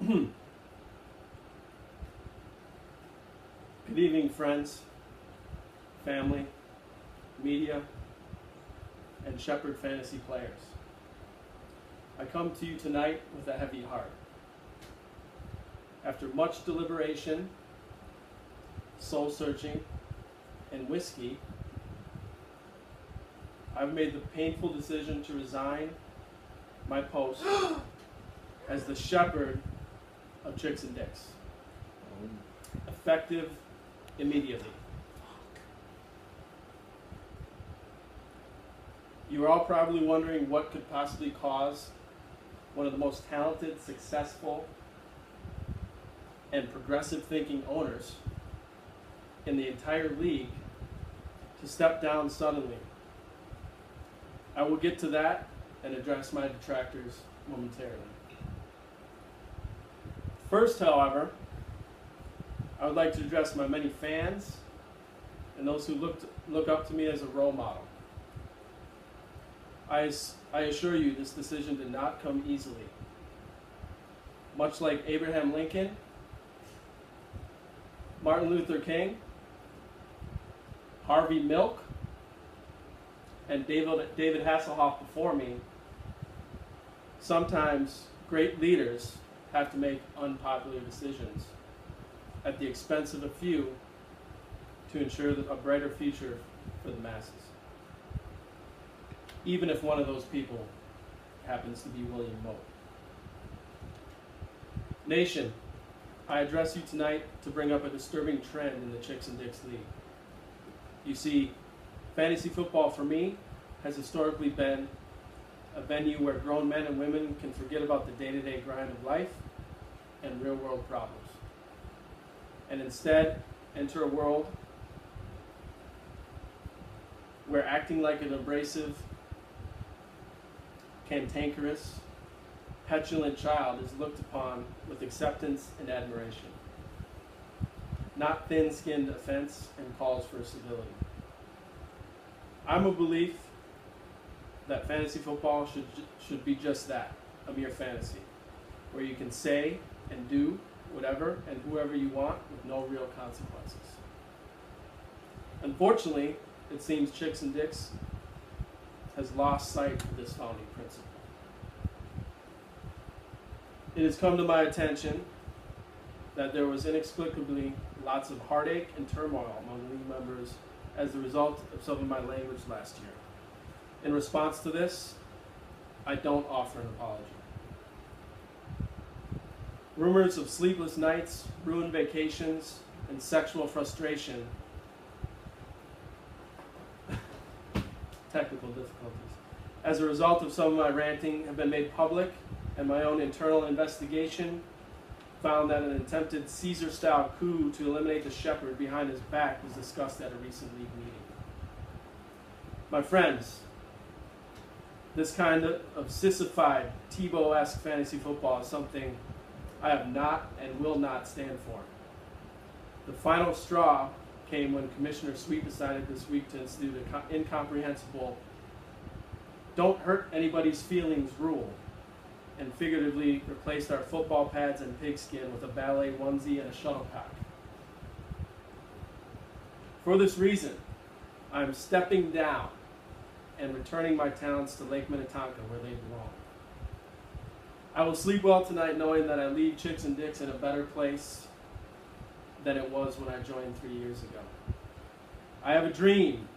Good evening, friends, family, media, and Shepherd fantasy players. I come to you tonight with a heavy heart. After much deliberation, soul searching, and whiskey, I've made the painful decision to resign my post as the shepherd of Chicks and Dicks, effective immediately. You are all probably wondering what could possibly cause one of the most talented, successful, and progressive thinking owners in the entire league to step down suddenly. I will get to that and address my detractors momentarily. First, however, I would like to address my many fans and those who look up to me as a role model. I assure you this decision did not come easily. Much like Abraham Lincoln, Martin Luther King, Harvey Milk, and David Hasselhoff before me, sometimes great leaders have to make unpopular decisions at the expense of a few to ensure a brighter future for the masses, even if one of those people happens to be William Mote. Nation, I address you tonight to bring up a disturbing trend in the Chicks and Dicks League. You see, fantasy football for me has historically been a venue where grown men and women can forget about the day-to-day grind of life and real-world problems, and instead enter a world where acting like an abrasive, cantankerous, petulant child is looked upon with acceptance and admiration, not thin-skinned offense and calls for civility. I'm of belief that fantasy football should be just that, a mere fantasy, where you can say and do whatever and whoever you want with no real consequences. Unfortunately, it seems Chicks and Dicks has lost sight of this founding principle. It has come to my attention that there was inexplicably lots of heartache and turmoil among league members as a result of some of my language last year. In response to this, I don't offer an apology. Rumors of sleepless nights, ruined vacations, and sexual frustration, technical difficulties, as a result of some of my ranting have been made public, and my own internal investigation found that an attempted Caesar-style coup to eliminate the shepherd behind his back was discussed at a recent league meeting. My friends, this kind of sissified, Tebow-esque fantasy football is something I have not and will not stand for. The final straw came when Commissioner Sweet decided this week to institute an incomprehensible "don't hurt anybody's feelings" rule, and figuratively replaced our football pads and pigskin with a ballet onesie and a shuttlecock. For this reason, I'm stepping down and returning my talents to Lake Minnetonka where they belong. I will sleep well tonight knowing that I leave Chicks and Dicks in a better place than it was when I joined 3 years ago. I have a dream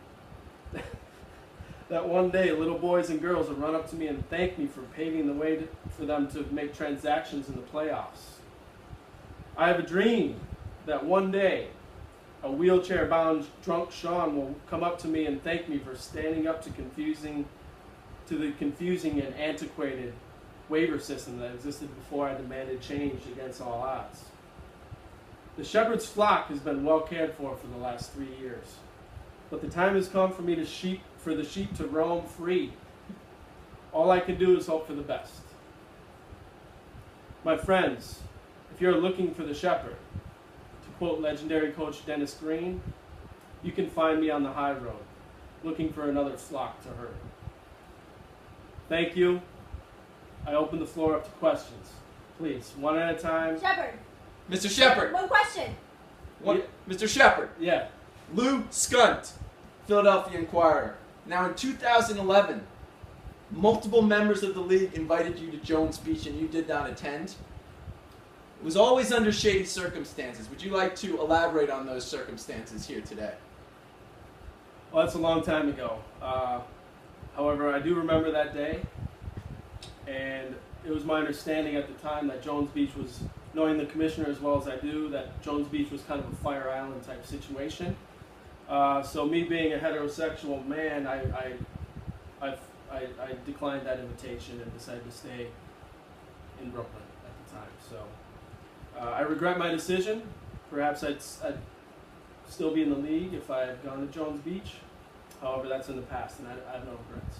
that one day little boys and girls will run up to me and thank me for paving the way for them to make transactions in the playoffs. I have a dream that one day a wheelchair-bound drunk Sean will come up to me and thank me for standing up to the confusing and antiquated waiver system that existed before I demanded change against all odds. The shepherd's flock has been well cared for the last 3 years, but the time has come for the sheep to roam free. All I can do is hope for the best. My friends, if you're looking for the shepherd, to quote legendary coach Dennis Green, you can find me on the high road, looking for another flock to herd. Thank you. I open the floor up to questions. Please, one at a time. Shepherd. Mr. Shepherd. One question. Mr. Shepherd. Yeah. Lou Skunt, Philadelphia Inquirer. Now in 2011, multiple members of the league invited you to Jones Beach and you did not attend. It was always under shady circumstances. Would you like to elaborate on those circumstances here today? Well, that's a long time ago. However, I do remember that day, and it was my understanding at the time that Jones Beach was, knowing the commissioner as well as I do, that Jones Beach was kind of a Fire Island type situation. So me being a heterosexual man, I declined that invitation and decided to stay in Brooklyn at the time. So I regret my decision. Perhaps I'd still be in the league if I had gone to Jones Beach. However, that's in the past, and I have no regrets.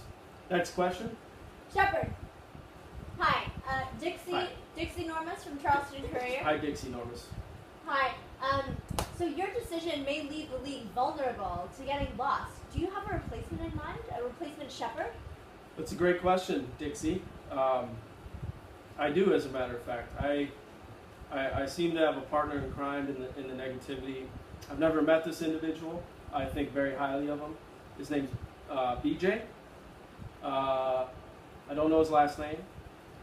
Next question. Shepherd. Hi, Dixie. Hi. Dixie Normus from Charleston Courier. Hi, Dixie Normus. Hi. So your decision may leave the league vulnerable to getting lost. Do you have a replacement in mind? A replacement Shepherd? That's a great question, Dixie. I do, as a matter of fact. I seem to have a partner in crime in the negativity. I've never met this individual. I think very highly of him. His name's BJ. I don't know his last name.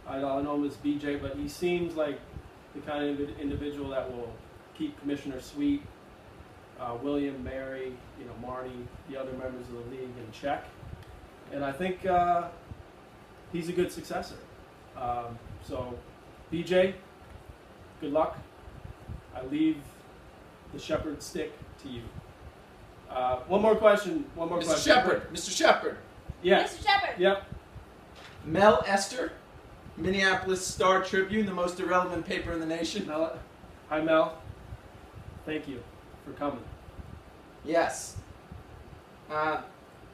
I know him as BJ, but he seems like the kind of individual that will keep Commissioner Sweet, William, Mary, Marty, the other members of the league in check. And I think he's a good successor. So, BJ, good luck. I leave the Shepherd stick to you. One more question. Mr. Shepherd. Mr. Shepherd. Yes. Mr. Shepherd. Yep. Mel Esther, Minneapolis Star Tribune, the most irrelevant paper in the nation. Hi, Mel. Thank you for coming. Yes.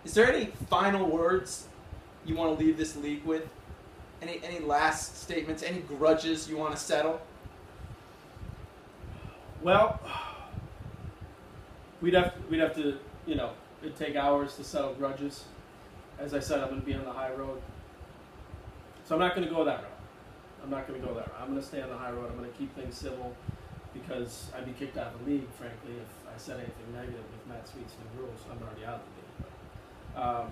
Is there any final words you want to leave this league with? Any last statements? Any grudges you want to settle? Well, we'd have to, it'd take hours to settle grudges. As I said, I'm going to be on the high road. So I'm not going to go that route. I'm going to stay on the high road. I'm going to keep things civil because I'd be kicked out of the league, frankly, if I said anything negative with Matt Sweet's new rules. I'm already out of the league.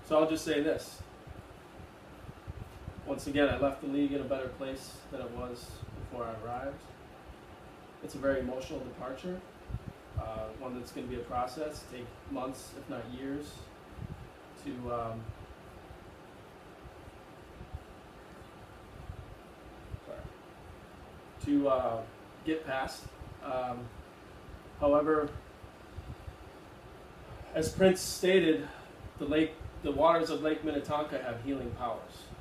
So I'll just say this. Once again, I left the league in a better place than it was before I arrived. It's a very emotional departure, one that's going to be a process, take months, if not years, to get past. However, as Prince stated, the waters of Lake Minnetonka have healing powers.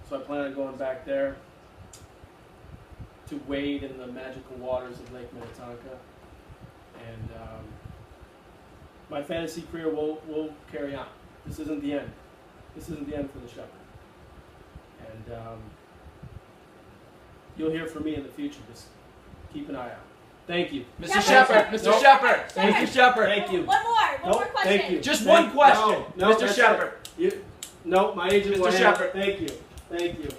So I plan on going back there to wade in the magical waters of Lake Minnetonka. And my fantasy career will carry on. This isn't the end. This isn't the end for the Shepherd. And you'll hear from me in the future. Just keep an eye out. Thank you. Mr. Shepherd! Mr. Shepherd! Mr. Shepherd! Thank you. One more question. Thank you. Just one question, No, Mr. Shepherd. no, my agent will Mr. handle it. Shepherd. Thank you. Thank you.